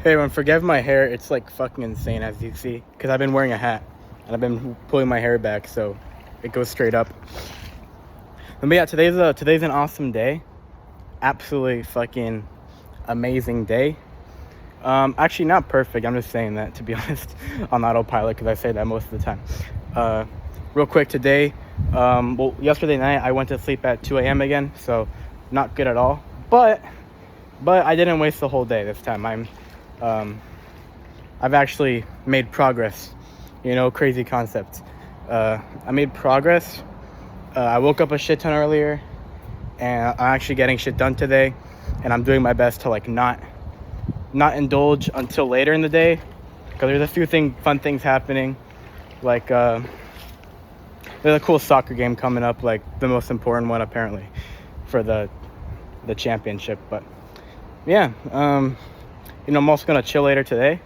Hey everyone, forgive my hair. It's like fucking insane as you see, because I've been wearing a hat and I've been pulling my hair back so it goes straight up. But yeah, today's an awesome day. Absolutely fucking amazing day. Actually not perfect. I'm just saying that to be honest on autopilot because I say that most of the time. Real quick today, yesterday night I went to sleep at 2 a.m. again, so not good at all. But I didn't waste the whole day this time. I've actually made progress. Crazy concept. I made progress. I woke up a shit ton earlier, and I'm actually getting shit done today, and I'm doing my best to like not indulge until later in the day, because there's a few fun things happening, like there's a cool soccer game coming up, like the most important one apparently for the championship. But yeah, I'm also gonna chill later today.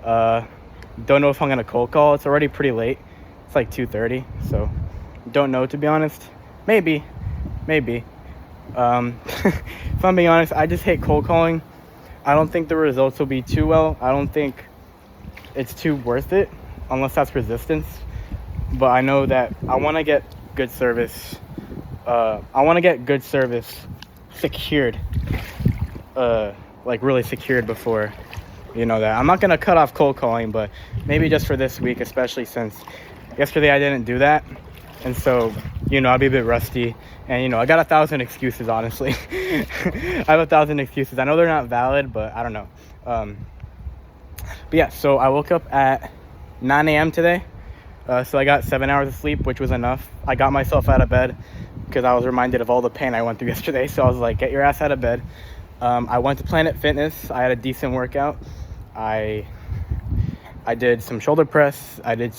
Don't know if I'm gonna cold call. It's already pretty late. It's like 2:30, so don't know, to be honest. Maybe. If I'm being honest, I just hate cold calling. I don't think the results will be too well. I don't think it's too worth it unless that's resistance. But I know that I want to get good service. Secured. Like really secured before, that. I'm not gonna cut off cold calling, but maybe just for this week, especially since yesterday I didn't do that, and so I'll be a bit rusty, and I got 1,000 excuses, honestly. I have 1,000 excuses. I know they're not valid, but I don't know. But yeah, so I woke up at 9 a.m. today, so I got 7 hours of sleep, which was enough. I got myself out of bed because I was reminded of all the pain I went through yesterday, so I was like, get your ass out of bed. I went to Planet Fitness. I had a decent workout. I did some shoulder press. I did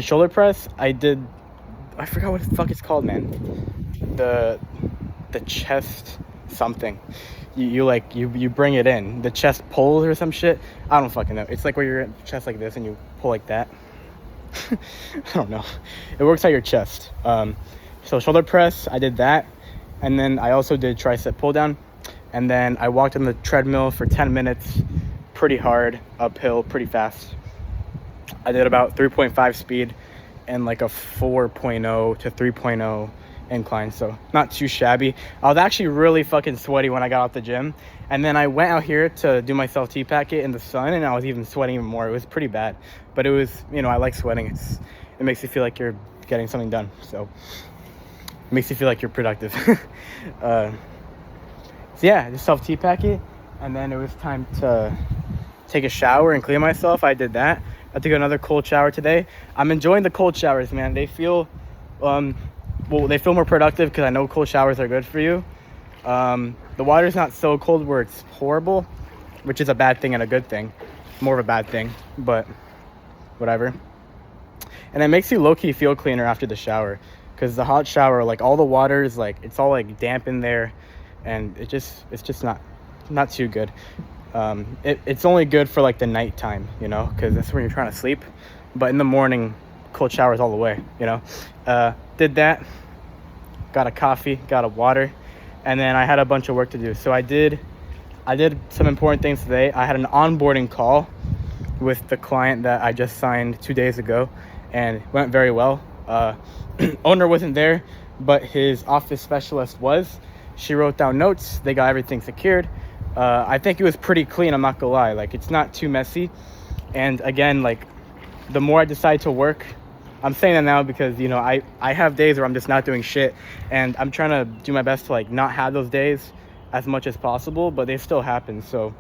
shoulder press. I forgot what the fuck it's called, man. The chest something. You bring it in. The chest pulls or some shit. I don't fucking know. It's like where your chest like this and you pull like that. I don't know. It works out your chest. So shoulder press, I did that. And then I also did tricep pull down. And then I walked on the treadmill for 10 minutes, pretty hard, uphill, pretty fast. I did about 3.5 speed and like a 4.0 to 3.0 incline, so not too shabby. I was actually really fucking sweaty when I got out the gym. And then I went out here to do my self-T packet in the sun, and I was even sweating even more. It was pretty bad. But it was, I like sweating. It makes you feel like you're getting something done. So it makes you feel like you're productive. So yeah, just self-T packet, and then it was time to take a shower and clean myself. I did that. I took another cold shower today. I'm enjoying the cold showers, man. They feel more productive because I know cold showers are good for you. The water's not so cold where it's horrible, which is a bad thing and a good thing. More of a bad thing, but whatever. And it makes you low-key feel cleaner after the shower, because the hot shower, like all the water is like, it's all like damp in there, and it's just not too good. It's only good for like the nighttime, because that's when you're trying to sleep. But in the morning, cold showers all the way, Did that, got a coffee, got a water, and then I had a bunch of work to do. So I did some important things today. I had an onboarding call with the client that I just signed 2 days ago, and it went very well. Owner wasn't there, but his office specialist was. She wrote down notes. They got everything secured. I think it was pretty clean, I'm not gonna lie. Like, it's not too messy. And again, like, the more I decide to work, I'm saying that now because, I have days where I'm just not doing shit, and I'm trying to do my best to like not have those days as much as possible, but they still happen. So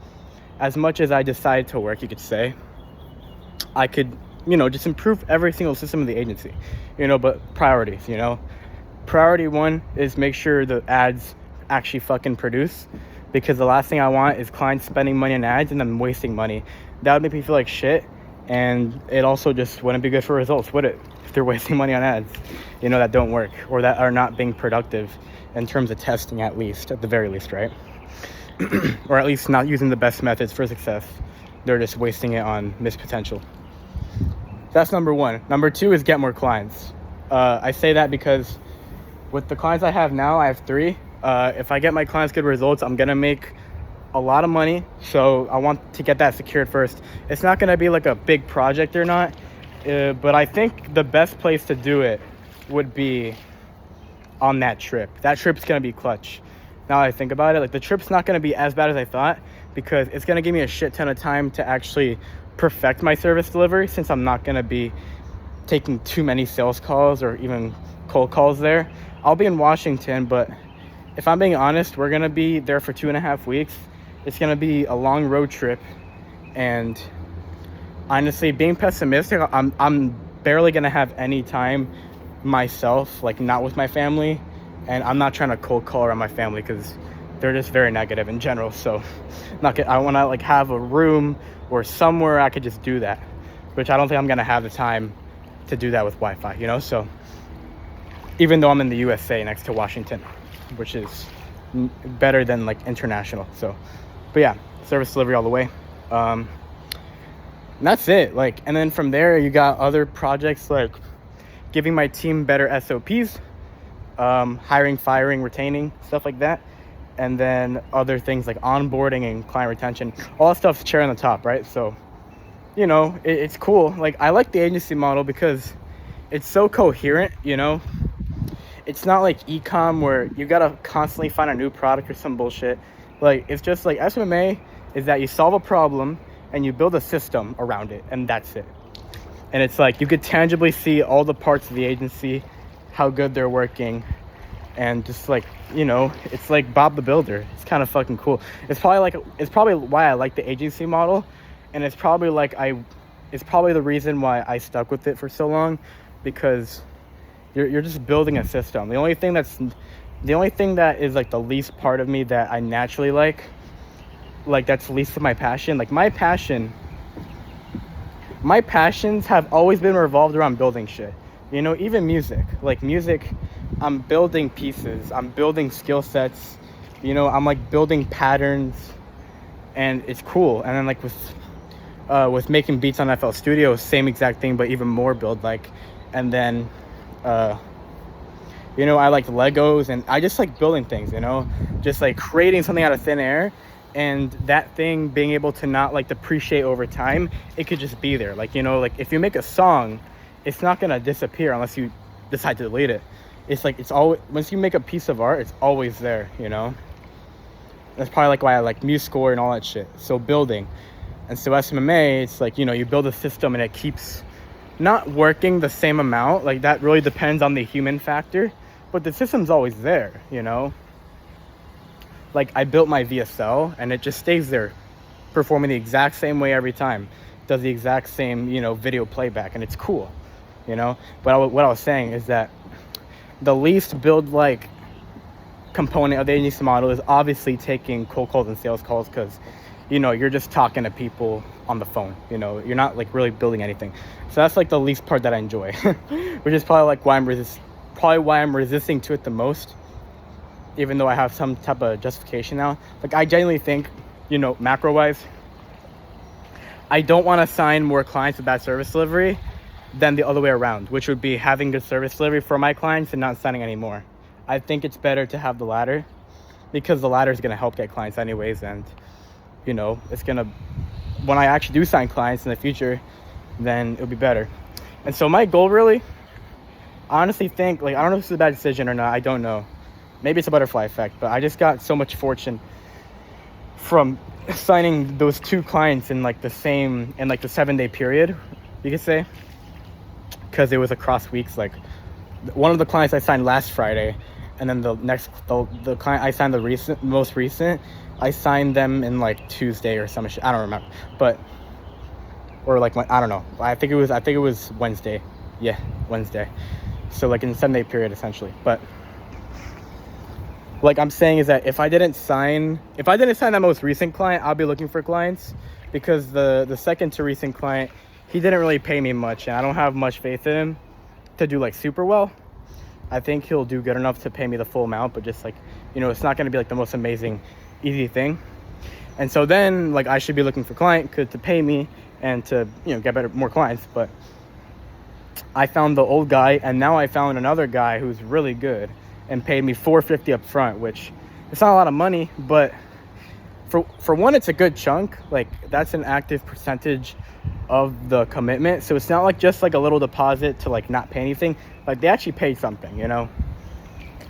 as much as I decide to work, you could say, I could, just improve every single system of the agency, but priorities, Priority one is make sure the ads actually fucking produce, because the last thing I want is clients spending money on ads and then wasting money. That would make me feel like shit, and it also just wouldn't be good for results, would it? If they're wasting money on ads, that don't work, or that are not being productive in terms of testing, at the very least, right? Or at least not using the best methods for success. They're just wasting it on missed potential. That's number one. Number two is get more clients. I say that because with the clients I have now, I have 3, If I get my clients good results, I'm gonna make a lot of money, so I want to get that secured first. It's not gonna be like a big project or not, but I think the best place to do it would be on that trip. That trip's gonna be clutch. Now that I think about it, like the trip's not gonna be as bad as I thought, because it's gonna give me a shit ton of time to actually perfect my service delivery, since I'm not gonna be taking too many sales calls or even cold calls there. I'll be in Washington, but if I'm being honest, we're gonna be there for 2.5 weeks. It's gonna be a long road trip, and honestly, being pessimistic, I'm barely gonna have any time myself, like not with my family, and I'm not trying to cold call around my family because they're just very negative in general. So I want to like have a room or somewhere I could just do that, which I don't think I'm gonna have the time to do that with Wi-Fi, you know. So even though I'm in the USA next to Washington, which is better than like international. So but yeah, service delivery all the way. And that's it. Like, and then from there you got other projects like giving my team better SOPs, hiring, firing, retaining, stuff like that. And then other things like onboarding and client retention. All that stuff's cherry on the top, right? So, you know, it's cool. Like, I like the agency model because it's so coherent, you know? It's not like e-com where you gotta constantly find a new product or some bullshit. Like, it's just like SMMA is that you solve a problem and you build a system around it, and that's it. And it's like you could tangibly see all the parts of the agency, how good they're working, and just like, you know, it's like Bob the Builder. It's kind of fucking cool. It's probably why I like the agency model, and it's probably the reason why I stuck with it for so long, because you're just building a system. The only thing that is like the least part of me that I naturally like that's least of my passion, like my passions have always been revolved around building shit. You know, even music, I'm building pieces, I'm building skill sets, you know, I'm like building patterns, and it's cool. And then like with making beats on FL Studio, same exact thing, but even more build like. And then you know, I like Legos, and I just like building things, you know, just like creating something out of thin air, and that thing being able to not like depreciate over time. It could just be there. Like, you know, like if you make a song, it's not gonna disappear unless you decide to delete it. It's like, it's always, once you make a piece of art, it's always there, you know. That's probably like why I like MuseScore and all that shit. So building. And so SMMA, it's like, you know, you build a system and it keeps not working the same amount. Like, that really depends on the human factor, but the system's always there, you know. Like, I built my VSL and it just stays there, performing the exact same way every time. Does the exact same, you know, video playback, and it's cool, you know. But what I was saying is that the least build like component of the agency model is obviously taking cold calls and sales calls, because, you know, you're just talking to people on the phone, you know, you're not like really building anything. So that's like the least part that I enjoy, which is probably like why I'm resisting to it the most, even though I have some type of justification now. Like, I genuinely think, you know, macro wise, I don't want to sign more clients with bad service delivery than the other way around, which would be having good service delivery for my clients and not signing any more. I think it's better to have the latter, because the latter is going to help get clients anyways. And, you know, it's going to, when I actually do sign clients in the future, then it'll be better. And so my goal really, I honestly think, like, I don't know if this is a bad decision or not. I don't know. Maybe it's a butterfly effect, but I just got so much fortune from signing those two clients in like the 7-day period, you could say, because it was across weeks. Like, one of the clients I signed last Friday, and then the client I signed most recent, I signed them in like Tuesday or some shit. I don't remember, but or like I don't know. I think it was Wednesday. Yeah, Wednesday. So like in a 7-day period essentially. But like I'm saying is that if I didn't sign that most recent client, I'll be looking for clients, because the second to recent client, he didn't really pay me much, and I don't have much faith in him to do like super well. I think he'll do good enough to pay me the full amount, but just like, you know, it's not going to be like the most amazing easy thing. And so then like I should be looking for client to pay me and to, you know, get more clients. But I found the old guy, and now I found another guy who's really good, and paid me $450 up front, which it's not a lot of money, but for one, it's a good chunk. Like, that's an active percentage of the commitment. So it's not like just like a little deposit to like not pay anything. Like, they actually paid something, you know?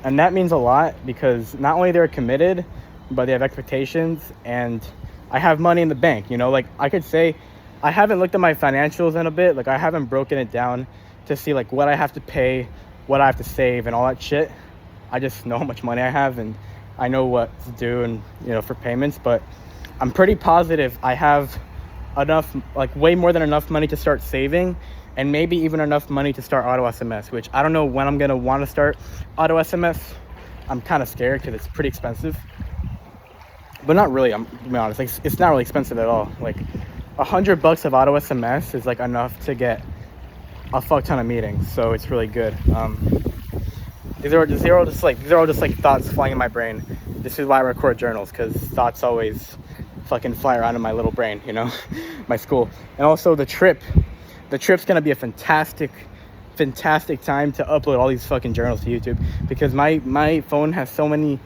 And that means a lot, because not only they're committed, but they have expectations, and I have money in the bank, you know? Like, I could say I haven't looked at my financials in a bit. Like, I haven't broken it down to see like what I have to pay, what I have to save, and all that shit. I just know how much money I have, and I know what to do, and you know, for payments. But I'm pretty positive I have enough, like way more than enough money to start saving, and maybe even enough money to start auto SMS, which I don't know when I'm gonna want to start auto SMS. I'm kind of scared because it's pretty expensive, but not really. I'm to be honest, like, it's not really expensive at all. Like $100 of auto SMS is like enough to get a fuck ton of meetings, so it's really good. These are all just like thoughts flying in my brain. This is why I record journals, because thoughts always fucking fly around in my little brain, you know, my school. And also the trip's gonna be a fantastic time to upload all these fucking journals to YouTube, because my phone has so many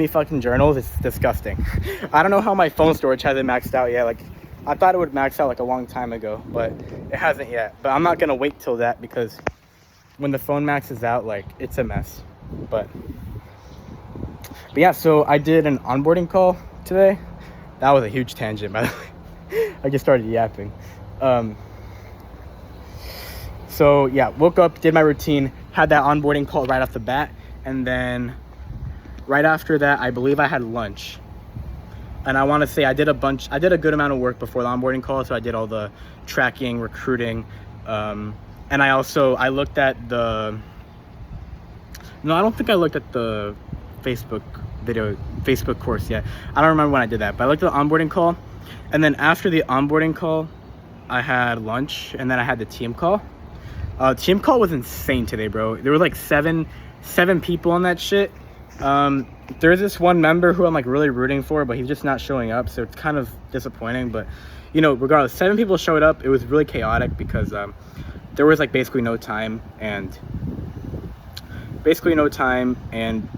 fucking journals. It's disgusting. I don't know how my phone storage hasn't maxed out yet. Like, I thought it would max out like a long time ago, but it hasn't yet. But I'm not gonna wait till that, because when the phone maxes out, like, it's a mess. But yeah, so I did an onboarding call today. That was a huge tangent, by the way. I just started yapping. So yeah, woke up, did my routine, had that onboarding call right off the bat, and then right after that, I believe I had lunch. And I want to say I did a good amount of work before the onboarding call. So I did all the tracking, recruiting, and I looked at I don't think I looked at the Facebook course yet. I don't remember when I did that, but I looked at the onboarding call. And then after the onboarding call, I had lunch, and then I had the team call. Team call was insane today, bro. There were like seven people on that shit. There's this one member who I'm like really rooting for, but he's just not showing up, so it's kind of disappointing. But you know, regardless, 7 people showed up. It was really chaotic because there was like basically no time, and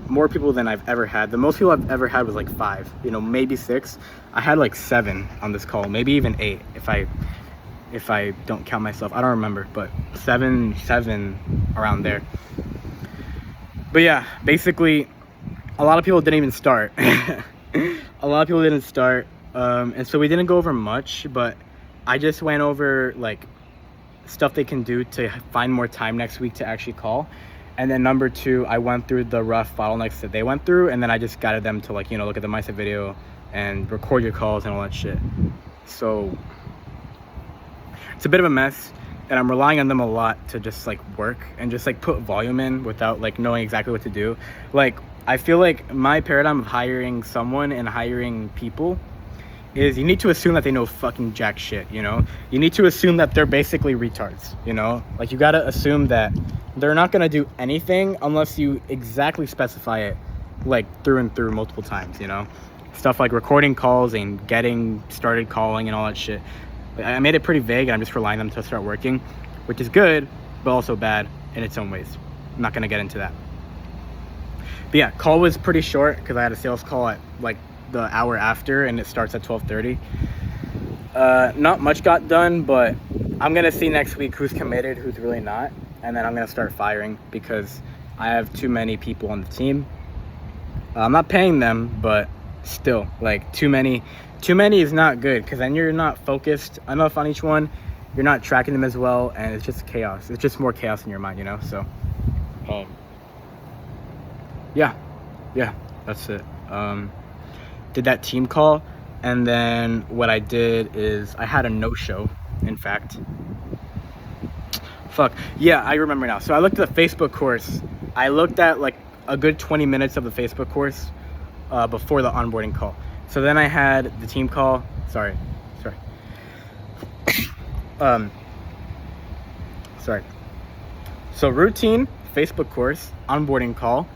more people than I've ever had. The most people I've ever had was like 5, you know, maybe 6. I had like 7 on this call, maybe even 8 if I don't count myself. I don't remember, but 7 around there. But yeah, basically a lot of people didn't even start. And so we didn't go over much, but I just went over like stuff they can do to find more time next week to actually call. And then number 2, I went through the rough bottlenecks that they went through, and then I just guided them to, like, you know, look at the mindset video and record your calls and all that shit. So it's a bit of a mess, and I'm relying on them a lot to just like work and just like put volume in without like knowing exactly what to do. Like, I feel like my paradigm of hiring someone and hiring people is you need to assume that they know fucking jack shit, you know? You need to assume that they're basically retards, you know? Like, you gotta assume that they're not gonna do anything unless you exactly specify it, like, through and through multiple times, you know? Stuff like recording calls and getting started calling and all that shit. I made it pretty vague, and I'm just relying on them to start working, which is good, but also bad in its own ways. I'm not gonna get into that. But yeah, call was pretty short because I had a sales call at like the hour after, and it starts at 12:30. Not much got done, but I'm gonna see next week who's committed, who's really not, and then I'm gonna start firing because I have too many people on the team. I'm not paying them, but still, like, too many is not good, because then you're not focused enough on each one, you're not tracking them as well, and it's just chaos. It's just more chaos in your mind, you know? So yeah, that's it. Did that team call, and then what I did is I had a no-show, in fact. I remember now. So I looked at the Facebook course. I looked at like a good 20 minutes of the Facebook course before the onboarding call. So then I had the team call. Sorry. So routine, Facebook course, onboarding call.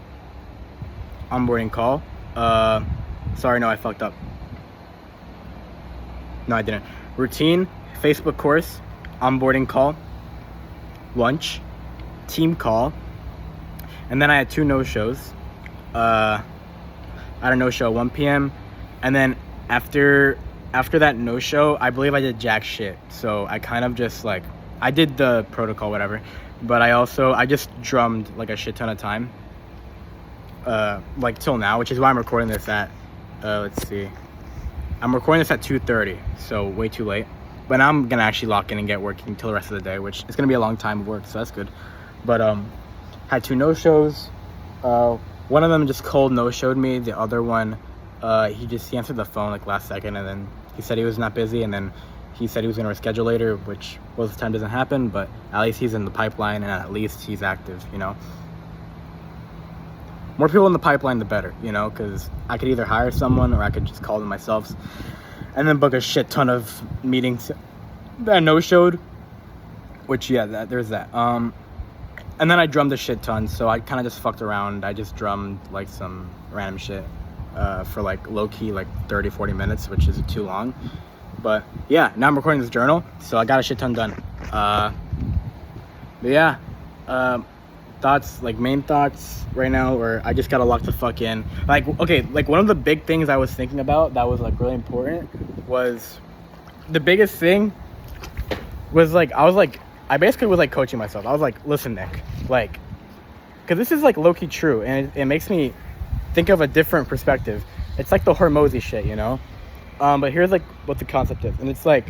Sorry, no, I fucked up. No, I didn't. Routine, Facebook course, onboarding call, lunch, team call, And then I had 2 no-shows. I had a no-show at 1 p.m. And then after that no-show, I believe I did jack shit. So I kind of just like, I did the protocol, whatever. But I just drummed like a shit ton of time. Like till now, which is why I'm recording this at, let's see. I'm recording this at 2:30, so way too late. But now I'm gonna actually lock in and get working till the rest of the day, which is gonna be a long time of work, so that's good. But had 2 no-shows. One of them just cold no-showed me. The other one, he answered the phone like last second, and then he said he was not busy, and then he said he was gonna reschedule later, which most of the time doesn't happen, but at least he's in the pipeline, and at least he's active, you know. More people in the pipeline, the better, you know, because I could either hire someone or I could just call them myself and then book a shit ton of meetings that no-showed, which, yeah, there's that. And then I drummed a shit ton, so I kind of just fucked around. I just drummed, like, some random shit for, like, low-key, like, 30, 40 minutes, which is too long. But, yeah, now I'm recording this journal, so I got a shit ton done. But, yeah, thoughts, like main thoughts right now, or I just gotta lock the fuck in. Like, okay, like one of the big things I was thinking about that was like really important was, the biggest thing was like, I basically was like coaching myself. I was like, listen, Nick, like, because this is like low-key true, and it makes me think of a different perspective. It's like the Hormozy shit, you know? But here's like what the concept is, and it's like,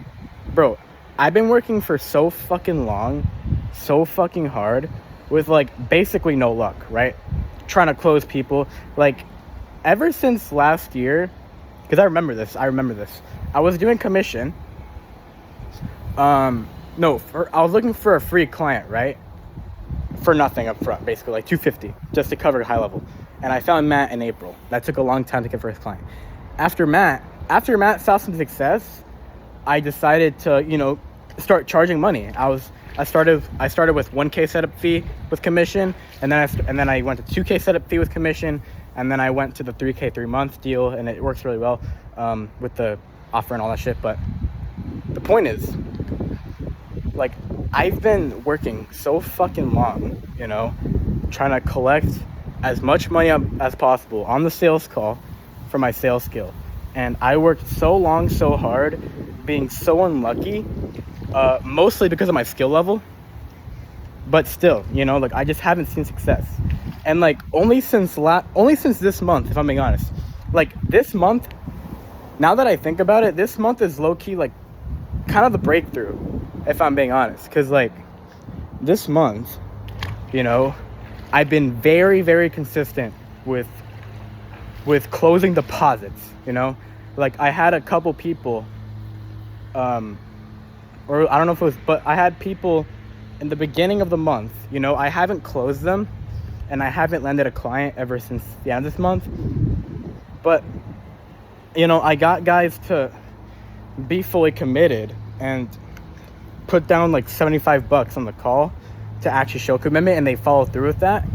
bro, I've been working for so fucking long, so fucking hard, with like basically no luck, right? Trying to close people, like ever since last year, because I remember this. I was doing commission. I was looking for a free client, right? For nothing up front, basically like $250 just to cover high level. And I found Matt in April. That took a long time to get first client. After Matt saw some success, I decided to, you know, start charging money. I started with 1K setup fee with commission, and then I went to 2K setup fee with commission, and then I went to the 3K 3-month deal, and it works really well with the offer and all that shit. But the point is, like, I've been working so fucking long, you know, trying to collect as much money as possible on the sales call for my sales skill, and I worked so long, so hard, being so unlucky. Mostly because of my skill level, but still, you know, like I just haven't seen success. And like only since this month, if I'm being honest, like this month, now that I think about it, this month is low-key like kind of the breakthrough, if I'm being honest, because like this month, you know, I've been very, very consistent with closing deposits, you know. Like I had a couple people, or I don't know if it was, but I had people in the beginning of the month, you know, I haven't closed them, and I haven't landed a client ever since the end of this month. But, you know, I got guys to be fully committed and put down like $75 on the call to actually show commitment, and they follow through with that,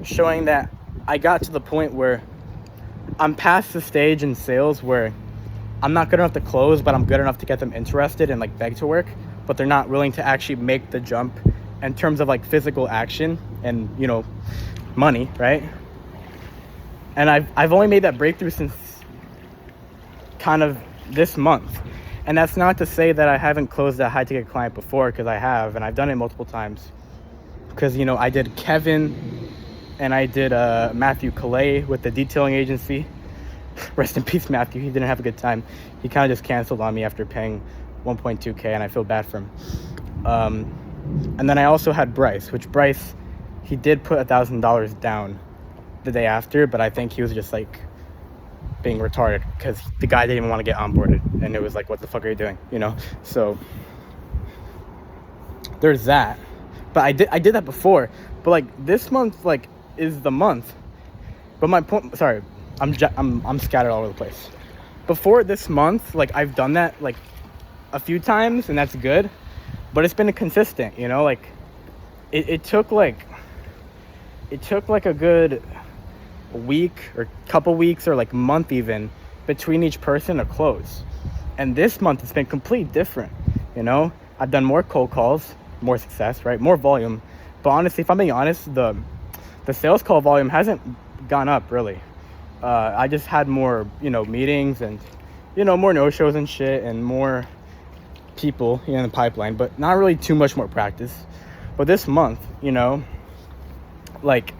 showing that I got to the point where I'm past the stage in sales where I'm not good enough to close, but I'm good enough to get them interested and like beg to work, but they're not willing to actually make the jump in terms of like physical action and, you know, money, right? And I've only made that breakthrough since kind of this month. And that's not to say that I haven't closed a high ticket client before, because I have, and I've done it multiple times. Because, you know, I did Kevin and I did Matthew Calais with the detailing agency. Rest in peace, Matthew. He didn't have a good time. He kind of just canceled on me after paying 1.2K, and I feel bad for him. And then I also had Bryce, which Bryce, he did put $1,000 down the day after, but I think he was just like being retarded because the guy didn't even want to get onboarded, and it was like, what the fuck are you doing, you know? So there's that. But I did that before, but like this month like is the month. But my point, sorry, I'm scattered all over the place. Before this month, like I've done that like a few times, and that's good, but it's been consistent, you know. Like it took like a good week or couple weeks or like month even between each person to close. And this month it's been completely different, you know. I've done more cold calls, more success, right, more volume. But honestly, if I'm being honest, the the sales call volume hasn't gone up really. I just had more, meetings and, more no-shows and shit and more people in the pipeline, but not really too much more practice. But this month, like,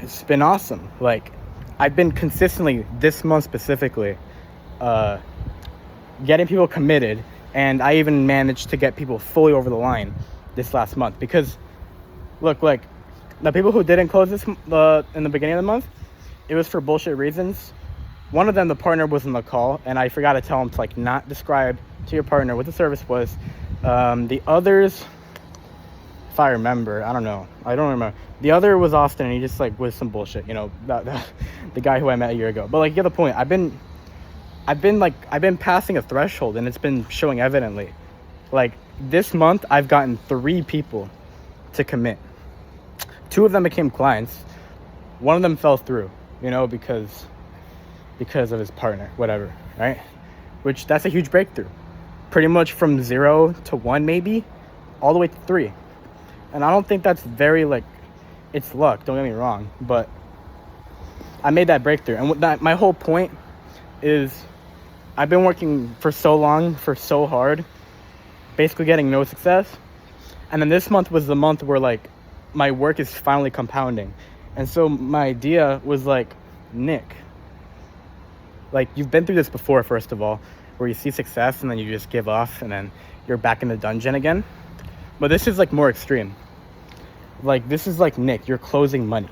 it's been awesome. Like, I've been consistently, this month specifically, getting people committed, and I even managed to get people fully over the line this last month. Because, look, like, the people who didn't close this in the beginning of the month, it was for bullshit reasons. One of them, the partner was in the call, and I forgot to tell him to, like, not describe to your partner what the service was. The others, if I remember, I don't know. I don't remember. The other was Austin, and he just, like, was some bullshit, the guy who I met a year ago. But, like, you get the point. I've been passing a threshold, and it's been showing evidently. Like, this month, I've gotten 3 people to commit. 2 of them became clients. One of them fell through, because of his partner, whatever, right? Which, that's a huge breakthrough. Pretty much from 0 to 1, maybe, all the way to 3. And I don't think that's very, like, it's luck, don't get me wrong, but I made that breakthrough. And my whole point is, I've been working for so long, for so hard, basically getting no success. And then this month was the month where, like, my work is finally compounding. And so my idea was, like, Nick, like, you've been through this before, first of all, where you see success and then you just give off and then you're back in the dungeon again. But this is, like, more extreme. Like, this is like, Nick, you're closing money,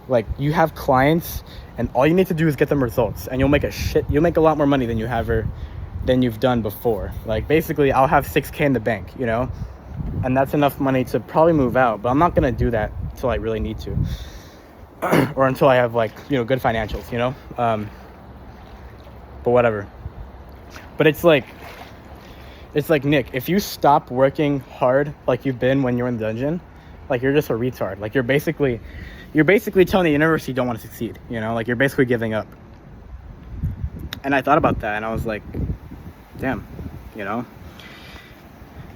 Like, you have clients and all you need to do is get them results, and you'll make a lot more money than you've done before. Like, basically, I'll have $6,000 in the bank, and that's enough money to probably move out, but I'm not going to do that until I really need to. Or until I have, like, good financials, but whatever. But it's like, Nick, if you stop working hard like you've been when you're in the dungeon, like, you're just a retard. Like, you're basically telling the universe you don't want to succeed, like, you're basically giving up. And I thought about that, and I was like, damn,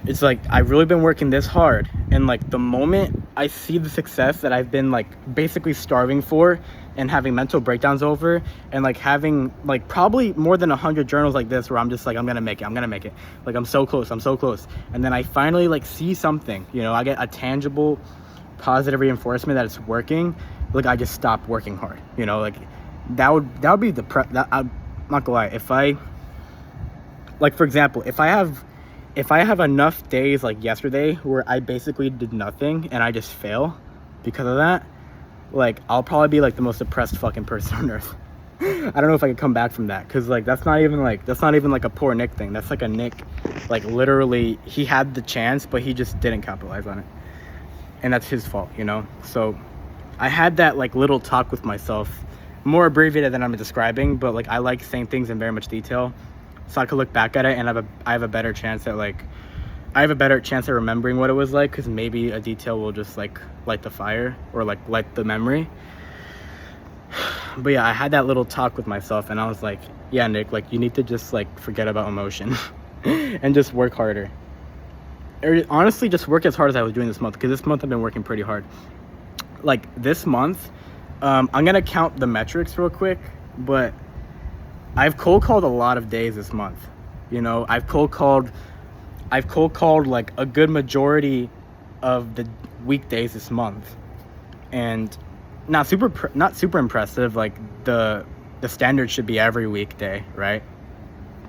it's like, I've really been working this hard, and, like, the moment I see the success that I've been, like, basically starving for and having mental breakdowns over, and, like, having, like, probably more than 100 journals like this where I'm just like, I'm gonna make it, like, I'm so close, and then I finally, like, see something, I get a tangible positive reinforcement that it's working. Like, I just stop working hard, like, that would be I'm not gonna lie. If I, like, for example, if I have enough days like yesterday where I basically did nothing and I just fail because of that, like, I'll probably be, like, the most depressed fucking person on earth. I don't know if I could come back from that, because, like, that's not even like a poor Nick thing. That's like a Nick, like, literally, he had the chance, but he just didn't capitalize on it, and that's his fault, So I had that, like, little talk with myself, more abbreviated than I'm describing, but, like, I like saying things in very much detail, so I could look back at it and I have a better chance at, like, remembering what it was like, because maybe a detail will just, like, light the fire or, like, light the memory. But yeah, I had that little talk with myself, and I was like, yeah, Nick, like, you need to just, like, forget about emotion and just work harder. Or honestly, just work as hard as I was doing this month, because this month I've been working pretty hard. Like, this month, I'm gonna count the metrics real quick, but I've cold called a lot of days this month. I've cold called like a good majority of the weekdays this month, and not super impressive. Like, the standard should be every weekday, right?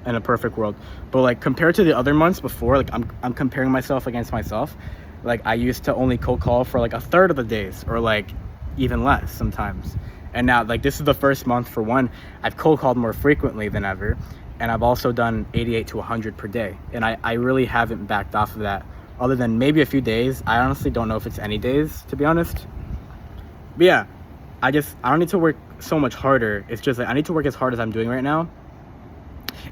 In a perfect world. But, like, compared to the other months before, like, I'm comparing myself against myself. Like, I used to only cold call for, like, a third of the days, or, like, even less sometimes. And now, like, this is the first month, for one, I've cold called more frequently than ever. And I've also done 88 to 100 per day. And I really haven't backed off of that, other than maybe a few days. I honestly don't know if it's any days, to be honest. But yeah, I don't need to work so much harder. It's just, like, I need to work as hard as I'm doing right now,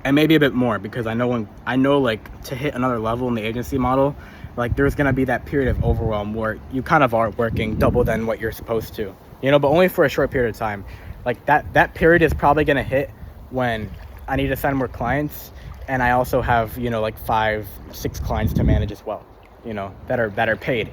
and maybe a bit more, because I know like, to hit another level in the agency model, like, there's gonna be that period of overwhelm where you kind of are working double than what you're supposed to, but only for a short period of time. Like, that period is probably gonna hit when I need to sign more clients, and I also have, like, 5-6 clients to manage as well, that are paid,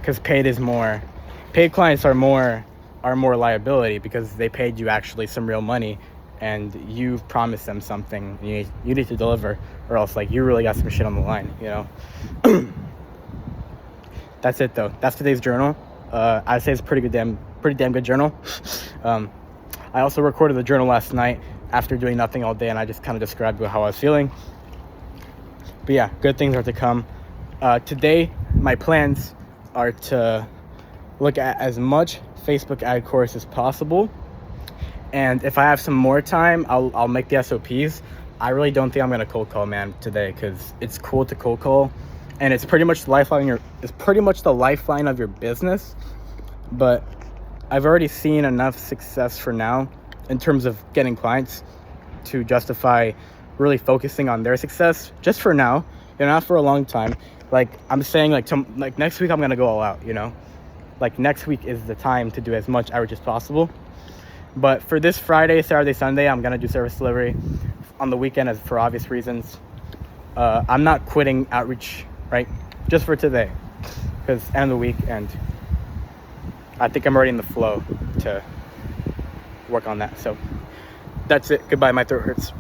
because paid clients are more liability, because they paid you actually some real money, and you've promised them something. You need to deliver, or else like you really got some shit on the line, you know. That's it though. That's today's journal. I'd say it's pretty damn good journal. I also recorded the journal last night after doing nothing all day, and I just kind of described how I was feeling. But yeah, good things are to come. Today, my plans are to look at as much Facebook ad course as possible, and if I have some more time, I'll make the SOPs. I really don't think I'm gonna cold call, man, today, because it's cool to cold call, and it's pretty much the lifeline of your business. But I've already seen enough success for now in terms of getting clients to justify really focusing on their success just for now, not for a long time. Like I'm saying, like next week I'm gonna go all out, like next week is the time to do as much outreach as possible. But for this Friday, Saturday, Sunday, I'm gonna do service delivery. On the weekend, as for obvious reasons, I'm not quitting outreach, right? Just for today, because end of the week, and I think I'm already in the flow to work on that. So that's it. Goodbye. My throat hurts.